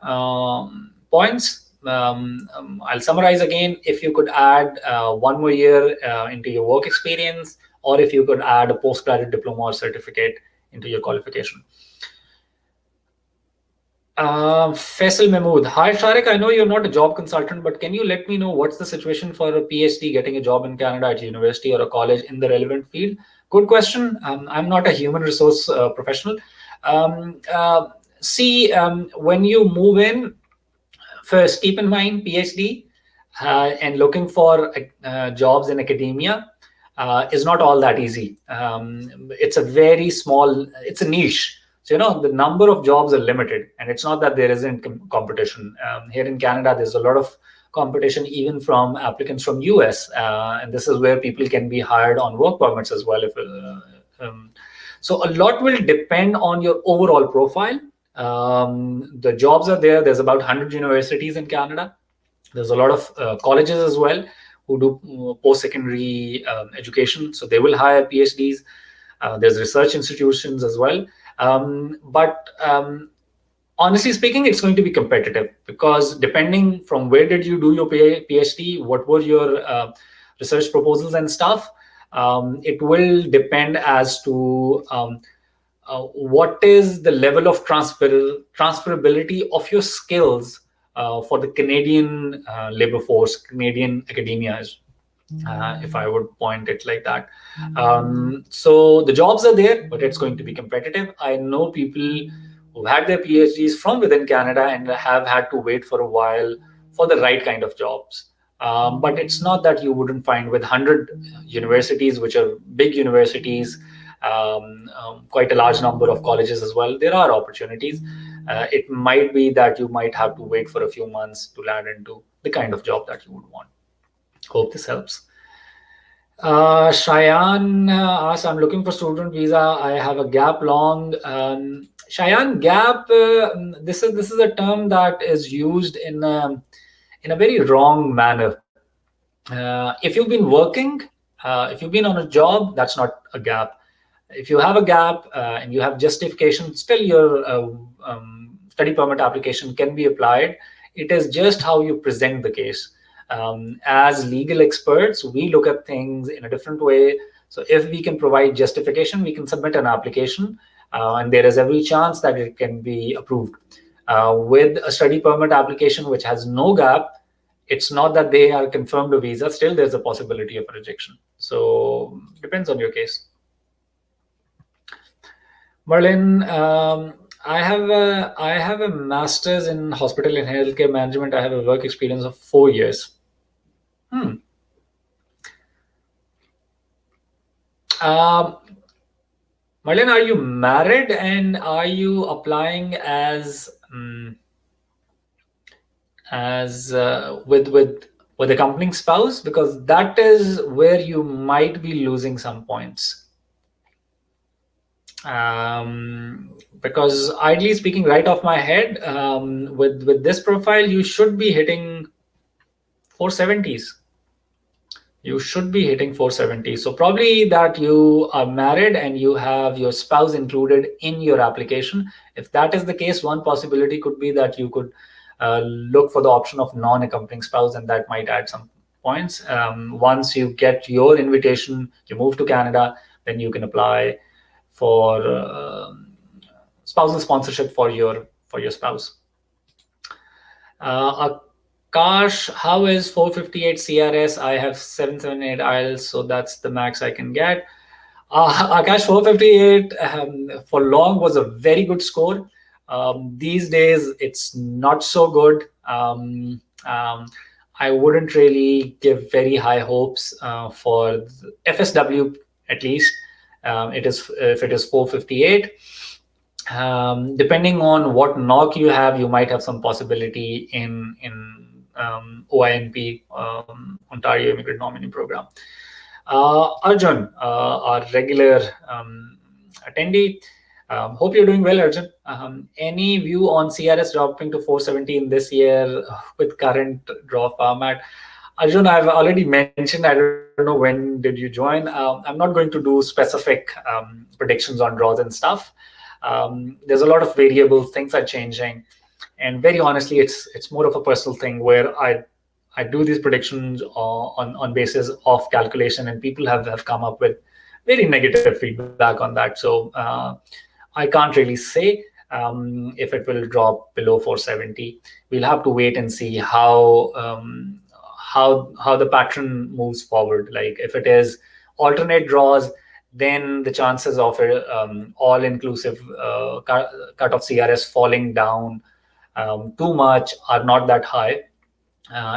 A: points. I'll summarize again. If you could add 1 more year into your work experience, or if you could add a postgraduate diploma or certificate into your qualification. Faisal Mahmood, hi Shariq, I know you're not a job consultant, but can you let me know what's the situation for a PhD getting a job in Canada at a university or a college in the relevant field? Good question. I'm not a human resource professional. When you move in, first keep in mind PhD and looking for jobs in academia is not all that easy. It's a very small, it's a niche. So, the number of jobs are limited, and it's not that there isn't competition. Here in Canada, there's a lot of competition even from applicants from US, and this is where people can be hired on work permits as well. So a lot will depend on your overall profile. The jobs are there. There's about 100 universities in Canada. There's a lot of colleges as well who do post-secondary education. So they will hire PhDs. There's research institutions as well. But honestly speaking, it's going to be competitive because depending from where did you do your PhD, what were your research proposals and stuff, it will depend as to what is the level of transferability of your skills for the Canadian labor force, Canadian academia, if I would point it like that. So the jobs are there, but it's going to be competitive. I know people who had their PhDs from within Canada and have had to wait for a while for the right kind of jobs. But it's not that you wouldn't find with 100 universities, which are big universities, quite a large number of colleges as well. There are opportunities. It might be that you might have to wait for a few months to land into the kind of job that you would want. Hope this helps. Cheyenne asks, I'm looking for student visa. I have a gap long. Cheyenne, gap, this is a term that is used in a very wrong manner. If you've been working, if you've been on a job, that's not a gap. If you have a gap and you have justification, still your study permit application can be applied. It is just how you present the case. As legal experts, we look at things in a different way. So if we can provide justification, we can submit an application, and there is every chance that it can be approved. With a study permit application which has no gap, it's not that they are confirmed a visa. Still, there's a possibility of a rejection. So depends on your case. Merlin, I have a master's in hospital and healthcare management. I have a work experience of 4 years. Merlin, are you married and are you applying as with accompanying spouse? Because that is where you might be losing some points. Because ideally speaking, right off my head, with this profile, you should be hitting 470s. You should be hitting 470. So probably that you are married and you have your spouse included in your application. If that is the case, one possibility could be that you could look for the option of non-accompanying spouse, and that might add some points. Once you get your invitation, you move to Canada, then you can apply for spousal sponsorship for your spouse. Akash, how is 458 CRS? I have 778 IELTS, so that's the max I can get. Akash, 458 for long was a very good score. These days, it's not so good. I wouldn't really give very high hopes for FSW, at least. If it is 458. Depending on what knock you have, you might have some possibility in Oinp, Ontario Immigrant Nominee Program. Arjun, our regular attendee, hope you're doing well, Arjun. Any view on CRS dropping to 417 this year with current draw format? Arjun, I've already mentioned, I don't know when did you join. I'm not going to do specific predictions on draws and stuff. There's a lot of variables, things are changing. And very honestly, it's more of a personal thing where I do these predictions on basis of calculation, and people have come up with very negative feedback on that. So I can't really say if it will drop below 470. We'll have to wait and see how the pattern moves forward. Like if it is alternate draws, then the chances of all-inclusive cut-off CRS falling down too much are not that high.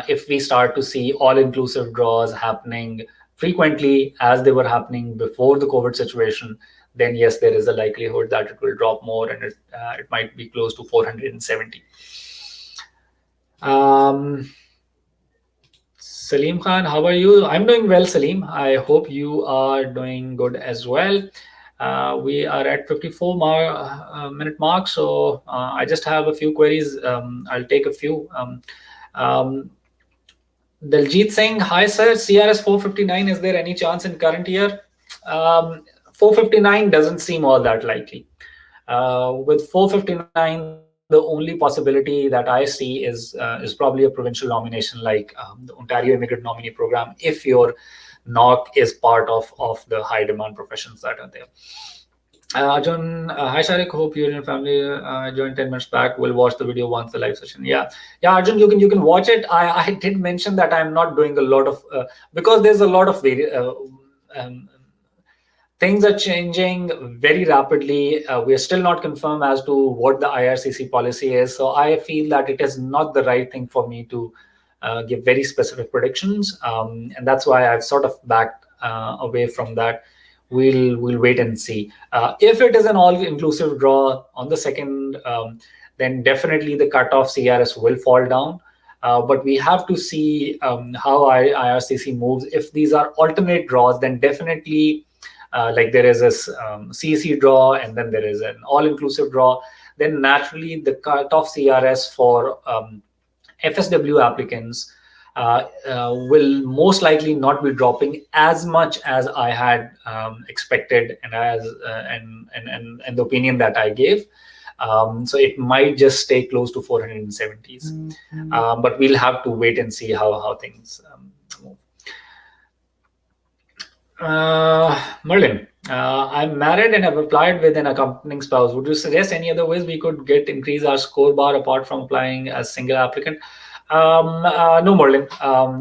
A: If we start to see all-inclusive draws happening frequently as they were happening before the COVID situation, then yes, there is a likelihood that it will drop more, and it might be close to 470. Salim Khan, how are you? I'm doing well, Salim. I hope you are doing good as well. We are at 54-minute mark, so I just have a few queries. I'll take a few. Daljit Singh, hi sir, CRS 459, is there any chance in current year? 459 doesn't seem all that likely. With 459, the only possibility that I see is probably a provincial nomination like the Ontario Immigrant Nominee Program, if your NOC is part of the high demand professions that are there. Arjun, hi Shariq, hope you and your family joined 10 minutes back. We'll watch the video once the live session. Yeah, Arjun, you can watch it. I did mention that I'm not doing a lot of because there's a lot of things are changing very rapidly. We are still not confirmed as to what the IRCC policy is. So I feel that it is not the right thing for me to give very specific predictions. And that's why I've sort of backed away from that. We'll wait and see. If it is an all-inclusive draw on the second, then definitely the cutoff CRS will fall down. But we have to see how IRCC moves. If these are alternate draws, then definitely like there is a CEC draw and then there is an all-inclusive draw, then naturally the cutoff CRS for FSW applicants will most likely not be dropping as much as I had expected and as and the opinion that I gave. So it might just stay close to 470s, but we'll have to wait and see how things move. Merlin, I'm married and have applied with an accompanying spouse. Would you suggest any other ways we could increase our score bar apart from applying as single applicant? No, Merlin,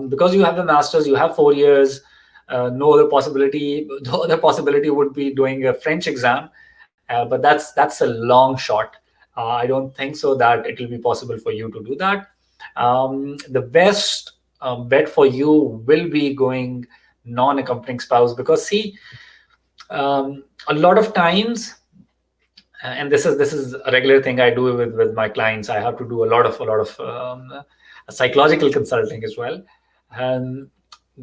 A: because you have the master's, you have 4 years. No other possibility. The other possibility would be doing a French exam, but that's a long shot. I don't think so that it will be possible for you to do that. The best bet for you will be going non-accompanying spouse, because see, a lot of times, and this is a regular thing I do with my clients. I have to do a lot of psychological consulting as well.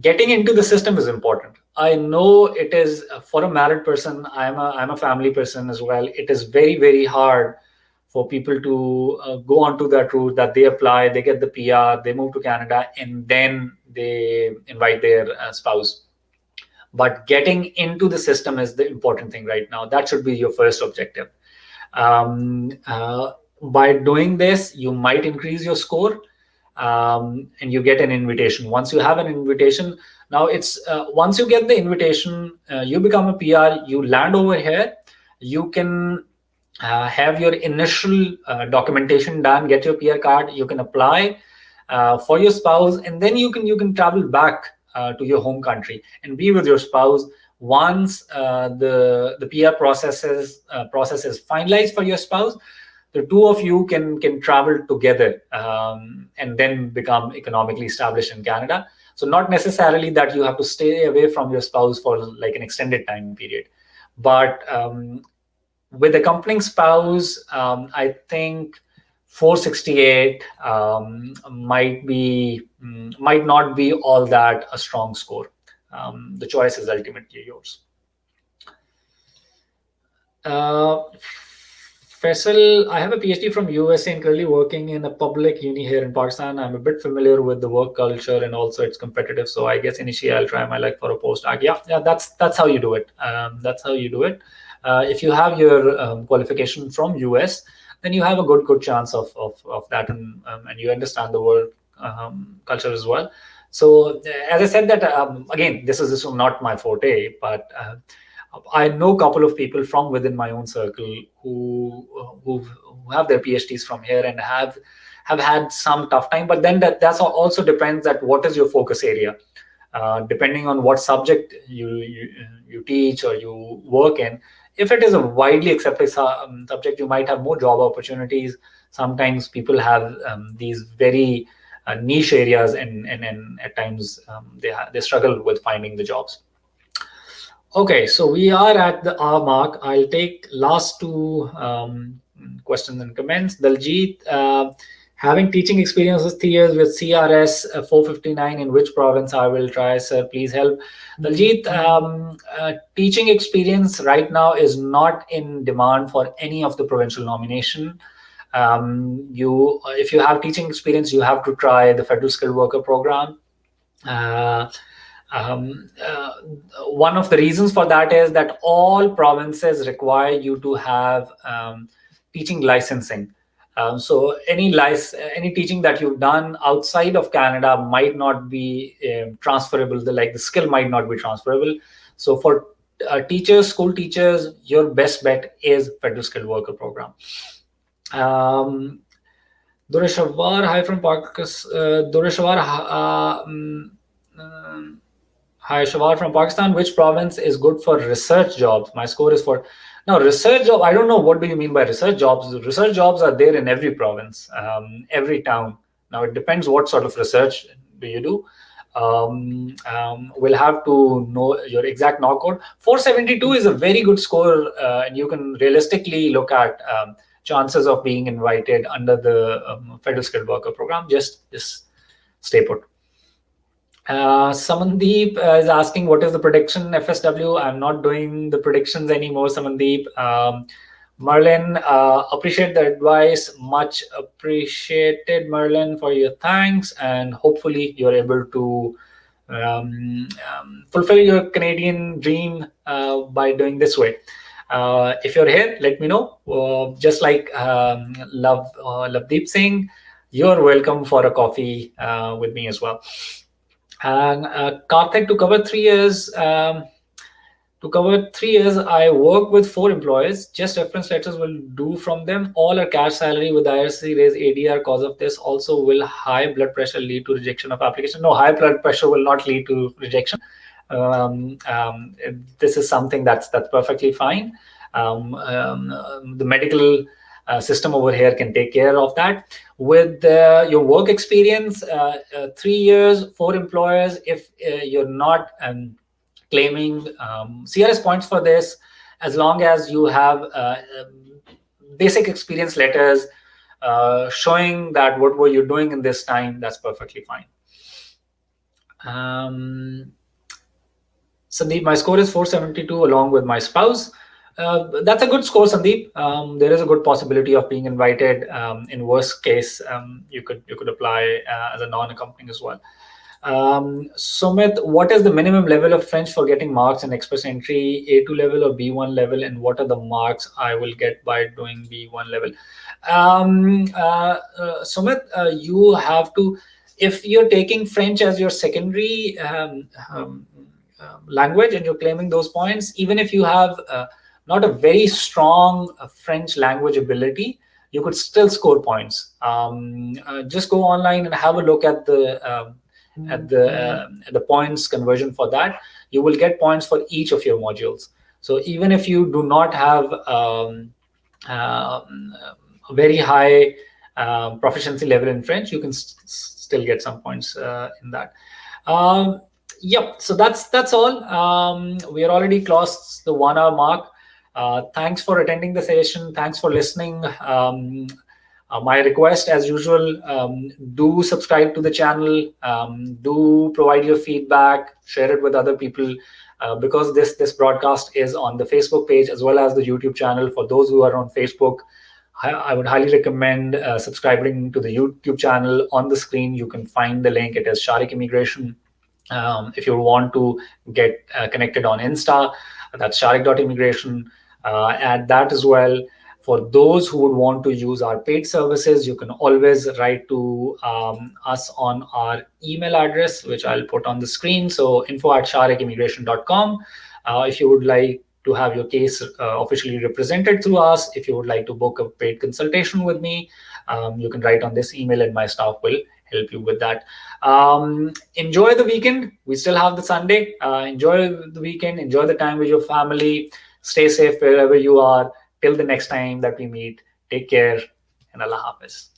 A: Getting into the system is important. I know it is for a married person. I'm a family person as well. It is very, very hard for people to go onto that route, that they apply, they get the PR, they move to Canada, and then they invite their spouse. But getting into the system is the important thing right now. That should be your first objective. By doing this, you might increase your score, and you get an invitation. Once you have an invitation, now it's once you get the invitation, you become a PR, you land over here, you can have your initial documentation done, get your PR card, you can apply for your spouse, and then you can travel back to your home country and be with your spouse. Once the PR process is finalized for your spouse, the two of you can travel together and then become economically established in Canada. So not necessarily that you have to stay away from your spouse for like an extended time period, but with accompanying spouse, I think 468 might not be all that a strong score. The choice is ultimately yours. Faisal, I have a PhD from USA and currently working in a public uni here in Pakistan. I'm a bit familiar with the work culture and also it's competitive. So I guess initially I'll try my luck for a postdoc. Yeah, that's how you do it. That's how you do it. If you have your qualification from US, then you have a good chance of that, and you understand the work culture as well. So as I said that, again, this is not my forte, but I know a couple of people from within my own circle who have their PhDs from here and have had some tough time. But then that also depends that what is your focus area. depending on what subject you teach or you work in. If it is a widely accepted subject, you might have more job opportunities. Sometimes people have these very niche areas, and at times they struggle with finding the jobs. Okay, so we are at the hour mark. I'll take last two questions and comments. Daljit, having teaching experience of 3 years with CRS 459, in which province I will try, sir, please help. Daljit, teaching experience right now is not in demand for any of the provincial nomination. If you have teaching experience, you have to try the Federal Skilled Worker Program. One of the reasons for that is that all provinces require you to have teaching licensing. So any teaching that you've done outside of Canada might not be transferable. The skill might not be transferable. So for teachers, school teachers, your best bet is Federal Skilled Worker Program. Dureshwar, hi from Pakistan. Dureshwar, hi, Shawar from Pakistan. Which province is good for research jobs? My score is for... Now, research job, I don't know what do you mean by research jobs. Research jobs are there in every province, every town. Now, it depends what sort of research do you do. We'll have to know your exact knock code. 472 is a very good score, and you can realistically look at chances of being invited under the Federal Skilled Worker Program. Just stay put. Samandeep is asking, what is the prediction FSW? I'm not doing the predictions anymore, Samandeep. Merlin, appreciate the advice. Much appreciated, Merlin, for your thanks. And hopefully you're able to fulfill your Canadian dream by doing this way. If you're here, let me know. Just like Lavdeep Singh, you're welcome for a coffee with me as well. And Karthik, to cover 3 years, I work with 4 employers. Just reference letters will do from them. All are cash salary with IRCC raise ADR. Cause of this, also will high blood pressure lead to rejection of application? No, high blood pressure will not lead to rejection. This is something that's perfectly fine. The medical system over here can take care of that. With your work experience, 3 years, 4 employers, if you're not claiming CRS points for this, as long as you have basic experience letters showing that what were you doing in this time, that's perfectly fine. Sandeep, my score is 472 along with my spouse. That's a good score, Sandeep. There is a good possibility of being invited. In worst case, you could apply as a non-accompanying as well. Sumit, what is the minimum level of French for getting marks in express entry, A2 level or B1 level, and what are the marks I will get by doing B1 level? Sumit, you have to, if you're taking French as your secondary language and you're claiming those points, even if you have not a very strong French language ability, you could still score points. Just go online and have a look at the points conversion for that. You will get points for each of your modules. So even if you do not have a very high proficiency level in French, you can still get some points in that. Yep, so that's all. We are already close the 1 hour mark. Thanks for attending the session. Thanks for listening. My request, as usual, do subscribe to the channel. Do provide your feedback. Share it with other people. Because this broadcast is on the Facebook page as well as the YouTube channel. For those who are on Facebook, I would highly recommend subscribing to the YouTube channel. On the screen, you can find the link. It is Shariq Immigration. If you want to get connected on Insta, that's shariq.immigration. Add that as well. For those who would want to use our paid services, you can always write to us on our email address, which I'll put on the screen. So info@shariqimmigration.com. If you would like to have your case officially represented through us, if you would like to book a paid consultation with me, you can write on this email and my staff will help you with that. Enjoy the weekend. We still have the Sunday. Enjoy the weekend. Enjoy the time with your family. Stay safe wherever you are. Till the next time that we meet. Take care and Allah Hafiz.